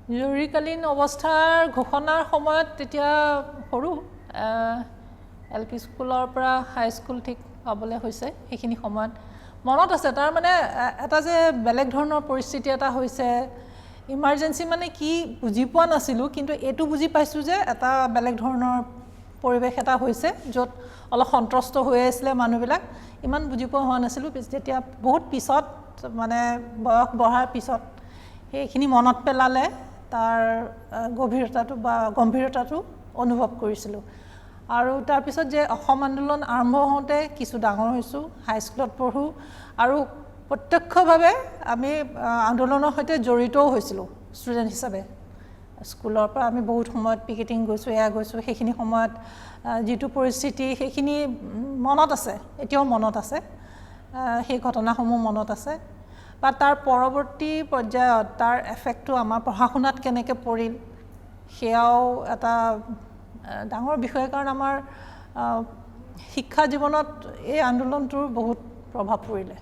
জৰুৰীকালীন অৱস্থাৰ ঘোষণাৰ সময়ত তেতিয়া সৰু এলপি স্কুলৰ পৰা হাই স্কুল ঠিক পাবলৈ হৈছে সেইখিনি সময়ত মনত আছে তাৰ মানে এটা যে বেলেগ ধৰণৰ পৰিস্থিতি এটা হৈছে ইমাৰ্জেন্সি মানে কি বুজি পোৱা নাছিলোঁ কিন্তু এইটো বুজি পাইছোঁ যে এটা বেলেগ ধৰণৰ পৰিৱেশ এটা হৈছে য'ত অলপ সন্ত্ৰস্ত হৈ আছিলে মানুহবিলাক ইমান বুজি পোৱা হোৱা নাছিলোঁ যেতিয়া বহুত পিছত মানে বয়স বঢ়াৰ পিছত সেইখিনি মনত পেলালে তাৰ গভীৰতাটো বা গম্ভীৰতাটো অনুভৱ কৰিছিলোঁ আৰু তাৰপিছত যে অসম আন্দোলন আৰম্ভ হওঁতে কিছু ডাঙৰ হৈছোঁ হাইস্কুলত পঢ়োঁ আৰু প্ৰত্যক্ষভাৱে আমি আন্দোলনৰ সৈতে জড়িতও হৈছিলোঁ ষ্টুডেণ্ট হিচাপে স্কুলৰ পৰা আমি বহুত সময়ত পিকেটিং গৈছোঁ গৈছোঁ সেইখিনি সময়ত যিটো পৰিস্থিতি সেইখিনি মনত আছে এতিয়াও মনত আছে সেই ঘটনাসমূহ মনত আছে বা তাৰ পৰৱৰ্তী পৰ্যায়ত তাৰ এফেক্টটো আমাৰ পঢ়া শুনাত কেনেকৈ পৰিল সেয়াও এটা ডাঙৰ বিষয় কাৰণ আমাৰ শিক্ষা জীৱনত এই আন্দোলনটোৰ বহুত প্ৰভাৱ পৰিলে